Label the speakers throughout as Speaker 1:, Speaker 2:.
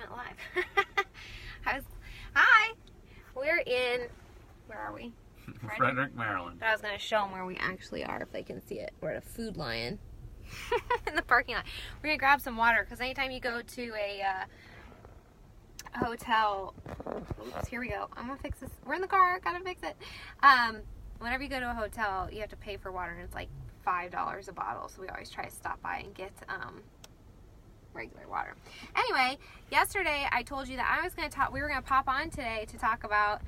Speaker 1: went live. Hi! We're in, where are we?
Speaker 2: Frederick, Maryland.
Speaker 1: But I was going to show them where we actually are if they can see it. We're at a Food Lion in the parking lot. We're going to grab some water because anytime you go to a hotel, oops, here we go. I'm going to fix this. We're in the car. Got to fix it. Whenever you go to a hotel, you have to pay for water, and it's like $5 a bottle. So we always try to stop by and get regular water. Anyway, yesterday I told you that I was going to talk. We were going to pop on today to talk about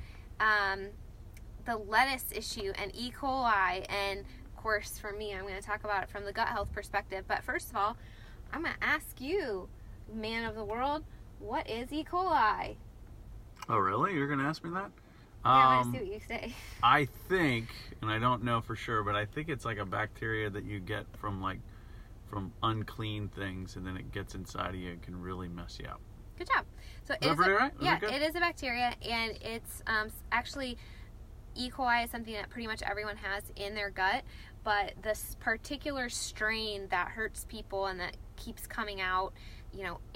Speaker 1: the lettuce issue and E. coli, and of course for me I'm going to talk about it from the gut health perspective. But first of all, I'm going to ask you, man of the world, what is E. coli?
Speaker 2: Oh really? You're going to ask me that?
Speaker 1: Yeah, I want to see what you say.
Speaker 2: I think, and I don't know for sure, but I think it's like a bacteria that you get from unclean things, and then it gets inside of you and can really mess you up.
Speaker 1: Good job. So it is a bacteria, and it's actually E. coli is something that pretty much everyone has in their gut, but this particular strain that hurts people and that keeps coming out,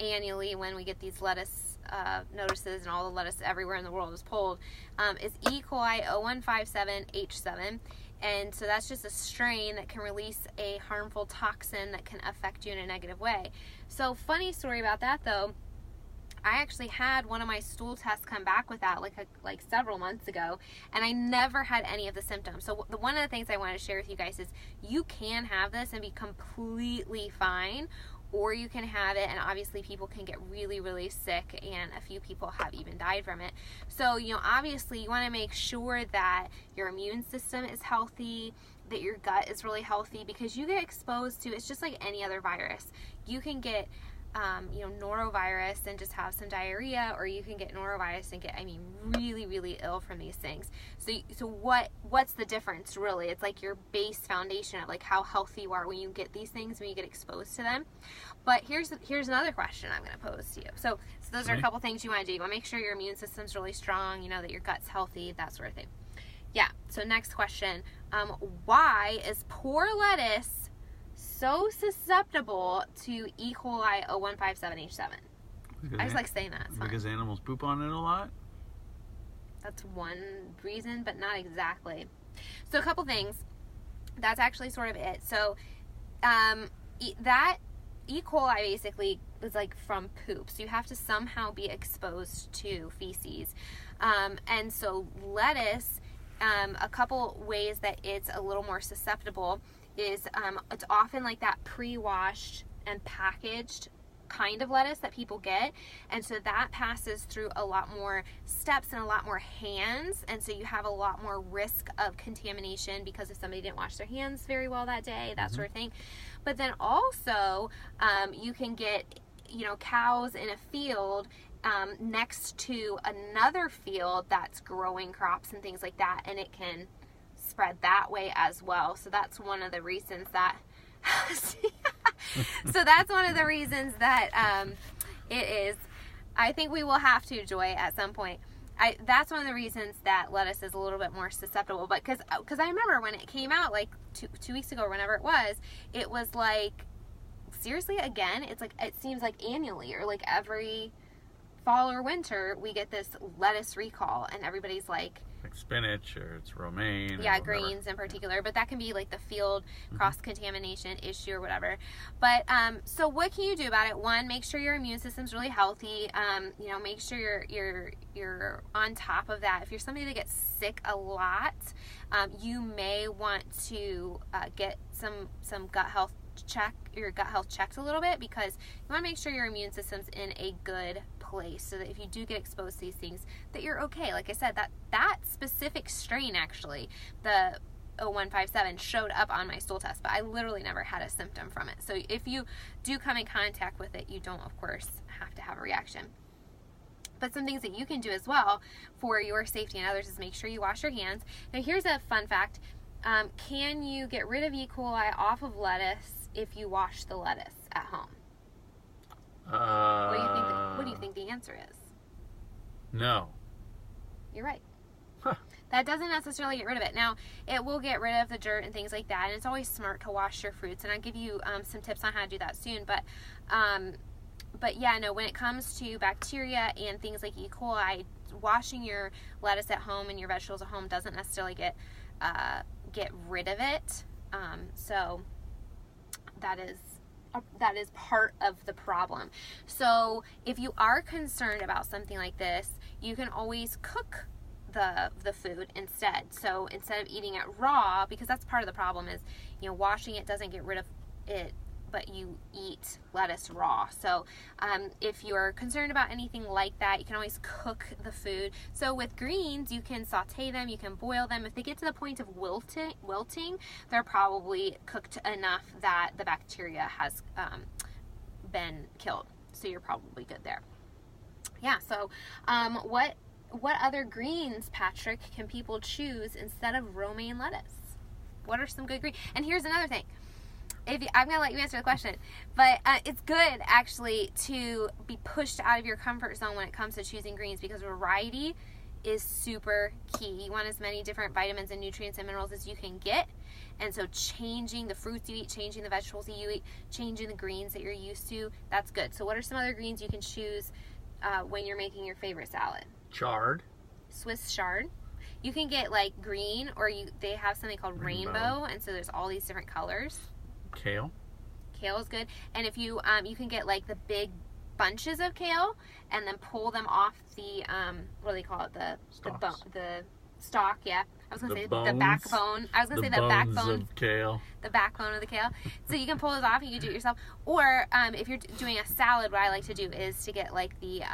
Speaker 1: annually when we get these lettuce notices and all the lettuce everywhere in the world is pulled, is E. coli 0157H7. And so that's just a strain that can release a harmful toxin that can affect you in a negative way. So funny story about that though, I actually had one of my stool tests come back with that like several months ago, and I never had any of the symptoms. So one of the things I want to share with you guys is you can have this and be completely fine, or you can have it and obviously people can get really, really sick, and a few people have even died from it. So, obviously you want to make sure that your immune system is healthy, that your gut is really healthy, because you get exposed to, it's just like any other virus. You can get norovirus and just have some diarrhea, or you can get norovirus and get, really, really ill from these things. So what's the difference really? It's like your base foundation of like how healthy you are when you get these things, when you get exposed to them. But here's another question I'm going to pose to you. So those are a couple things you want to do. You want to make sure your immune system's really strong, that your gut's healthy, that sort of thing. Yeah. So next question, why is poor lettuce so susceptible to E. coli 0157H7? I just like saying that. It's
Speaker 2: because animals poop on it a lot?
Speaker 1: That's one reason, but not exactly. So a couple things. That's actually sort of it. So that E. coli basically is like from poop. So you have to somehow be exposed to feces. And so lettuce, a couple ways that it's a little more susceptible is it's often like that pre-washed and packaged kind of lettuce that people get, and so that passes through a lot more steps and a lot more hands, and so you have a lot more risk of contamination because if somebody didn't wash their hands very well that day, that sort of thing. But then also you can get cows in a field next to another field that's growing crops and things like that, and it can spread that way as well. So that's one of the reasons that it is. I think we will have to, Joy, at some point. That's one of the reasons that lettuce is a little bit more susceptible. But because I remember when it came out like two weeks ago or whenever it was like, seriously, again, it's like, it seems like annually or like every fall or winter we get this lettuce recall, and everybody's like
Speaker 2: spinach or it's romaine.
Speaker 1: Yeah, greens in particular, but that can be like the field cross-contamination issue or whatever. But so what can you do about it? One, make sure your immune system's really healthy. Make sure you're on top of that. If you're somebody that gets sick a lot, you may want to get some gut health checked a little bit, because you want to make sure your immune system's in a good place so that if you do get exposed to these things, that you're okay. Like I said, that specific strain, actually, the 0157, showed up on my stool test, but I literally never had a symptom from it. So if you do come in contact with it, you don't, of course, have to have a reaction. But some things that you can do as well for your safety and others is make sure you wash your hands. Now here's a fun fact. Can you get rid of E. coli off of lettuce if you wash the lettuce at home? What do you think the answer is?
Speaker 2: No.
Speaker 1: You're right. Huh. That doesn't necessarily get rid of it. Now, it will get rid of the dirt and things like that, and it's always smart to wash your fruits, and I'll give you some tips on how to do that soon. But But yeah, no, when it comes to bacteria and things like E. coli, washing your lettuce at home and your vegetables at home doesn't necessarily get rid of it. So that is part of the problem. So if you are concerned about something like this, you can always cook the food instead. So instead of eating it raw, because that's part of the problem is, washing it doesn't get rid of it, but you eat lettuce raw. So if you're concerned about anything like that, you can always cook the food. So with greens, you can saute them, you can boil them. If they get to the point of wilting, they're probably cooked enough that the bacteria has been killed. So you're probably good there. Yeah, so what other greens, Patrick, can people choose instead of romaine lettuce? What are some good greens? And here's another thing. I'm going to let you answer the question, but it's good actually to be pushed out of your comfort zone when it comes to choosing greens, because variety is super key. You want as many different vitamins and nutrients and minerals as you can get, and so changing the fruits you eat, changing the vegetables that you eat, changing the greens that you're used to, that's good. So what are some other greens you can choose when you're making your favorite salad?
Speaker 2: Chard.
Speaker 1: Swiss chard. You can get like green, or they have something called rainbow, and so there's all these different colors.
Speaker 2: Kale.
Speaker 1: Kale is good. And if you can get like the big bunches of kale and then pull them off the what do they call it? The stalk, yeah. I was gonna say the backbone. I was gonna say the backbone
Speaker 2: of kale.
Speaker 1: The backbone of the kale. So you can pull those off and you can do it yourself. Or if you're doing a salad, what I like to do is to get like the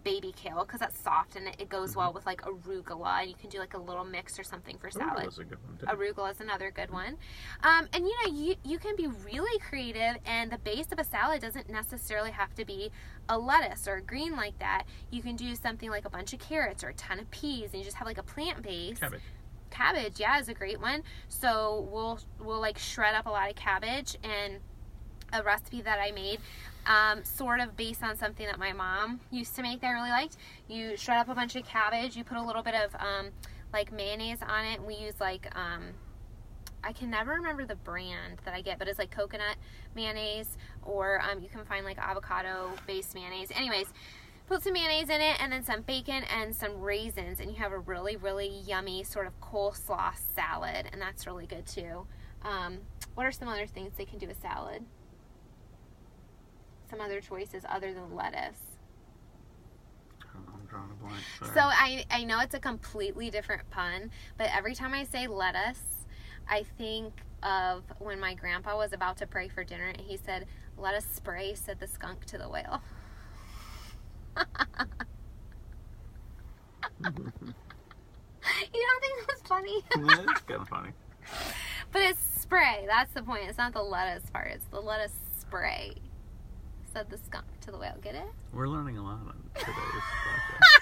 Speaker 1: baby kale, because that's soft and it goes well with like arugula, and you can do like a little mix or something for salad.
Speaker 2: Arugula's a good one too.
Speaker 1: Arugula is another good one. And you can be really creative, and the base of a salad doesn't necessarily have to be a lettuce or a green like that. You can do something like a bunch of carrots or a ton of peas, and you just have like a plant base. Cabbage, yeah, is a great one. So we'll like shred up a lot of cabbage, and a recipe that I made sort of based on something that my mom used to make that I really liked. You shred up a bunch of cabbage, you put a little bit of like mayonnaise on it, and we use like I can never remember the brand that I get, but it's like coconut mayonnaise, or you can find like avocado based mayonnaise. Anyways, put some mayonnaise in it, and then some bacon and some raisins, and you have a really, really yummy sort of coleslaw salad, and that's really good too. What are some other things they can do with salad? Some other choices other than lettuce.
Speaker 2: I'm drawing a blank. Sorry.
Speaker 1: So I know it's a completely different pun, but every time I say lettuce, I think of when my grandpa was about to pray for dinner, and he said, "Let us spray," said the skunk to the whale. You don't think that's funny?
Speaker 2: Yeah, it's kind of funny.
Speaker 1: But it's spray. That's the point. It's not the lettuce part. It's the lettuce spray. Said the skunk to the whale. Get it?
Speaker 2: We're learning a lot on today's podcast.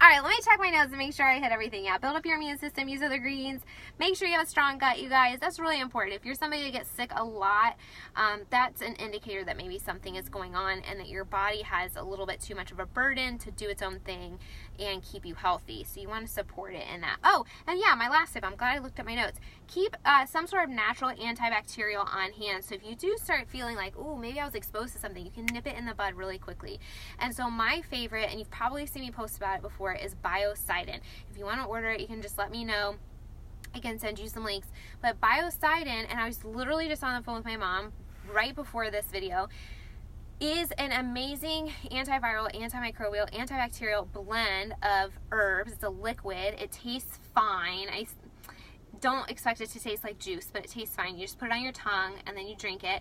Speaker 1: All right, let me check my notes and make sure I hit everything. Yeah, build up your immune system, use other greens, make sure you have a strong gut, you guys. That's really important. If you're somebody that gets sick a lot, that's an indicator that maybe something is going on and that your body has a little bit too much of a burden to do its own thing and keep you healthy. So you want to support it in that. Oh, and yeah, my last tip, I'm glad I looked at my notes. Keep some sort of natural antibacterial on hand. So if you do start feeling like, oh, maybe I was exposed to something, you can nip it in the bud really quickly. And so my favorite, and you've probably seen me post about it before, is biocidin. If you want to order it, you can just let me know. I can send you some links. But biocidin, and I was literally just on the phone with my mom right before this video, is an amazing antiviral, antimicrobial, antibacterial blend of herbs. It's a liquid. It tastes fine. I don't expect it to taste like juice, but it tastes fine. You just put it on your tongue and then you drink it.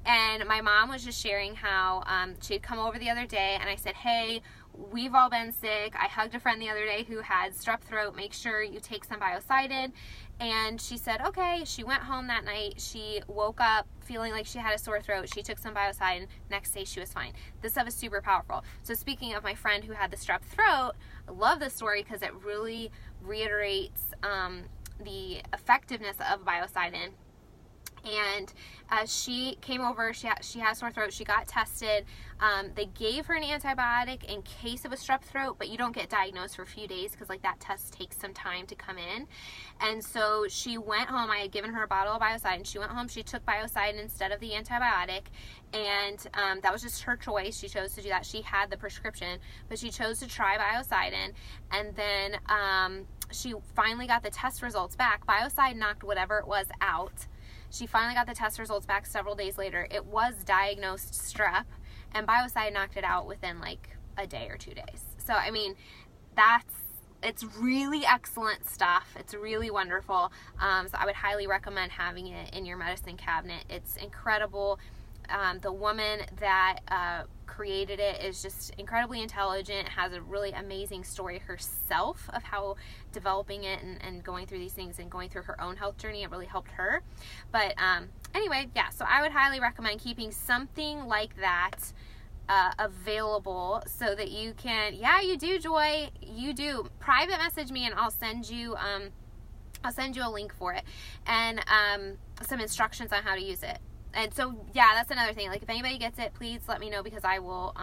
Speaker 1: And my mom was just sharing how she had come over the other day, and I said, hey, we've all been sick. I hugged a friend the other day who had strep throat. Make sure you take some biocidin. And she said, okay. She went home that night. She woke up feeling like she had a sore throat. She took some biocidin. Next day, she was fine. This stuff is super powerful. So speaking of my friend who had the strep throat, I love this story because it really reiterates the effectiveness of biocidin. And she came over, she has sore throat, she got tested. They gave her an antibiotic in case of a strep throat, but you don't get diagnosed for a few days because like that test takes some time to come in. And so she went home. I had given her a bottle of Biocidin. She went home, she took Biocidin instead of the antibiotic, and that was just her choice. She chose to do that. She had the prescription, but she chose to try Biocidin. And then she finally got the test results back. Biocidin knocked whatever it was out. She finally got the test results back several days later. It was diagnosed strep, and Biocidin knocked it out within like a day or 2 days. So, I mean, it's really excellent stuff. It's really wonderful. So I would highly recommend having it in your medicine cabinet. It's incredible. The woman that created it is just incredibly intelligent, has a really amazing story herself of how developing it and going through these things and going through her own health journey, it really helped her. But anyway, yeah, so I would highly recommend keeping something like that available so that you can, yeah, you do, Joy, you do. Private message me and I'll send you a link for it and some instructions on how to use it. And so, yeah, that's another thing. Like, if anybody gets it, please let me know because I will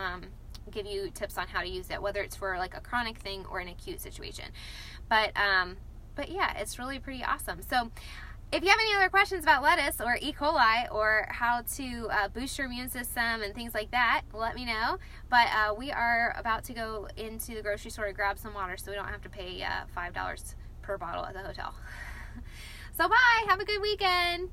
Speaker 1: give you tips on how to use it, whether it's for like a chronic thing or an acute situation. But yeah, it's really pretty awesome. So, if you have any other questions about lettuce or E. coli or how to boost your immune system and things like that, let me know. But we are about to go into the grocery store to grab some water so we don't have to pay $5 per bottle at the hotel. So, bye. Have a good weekend.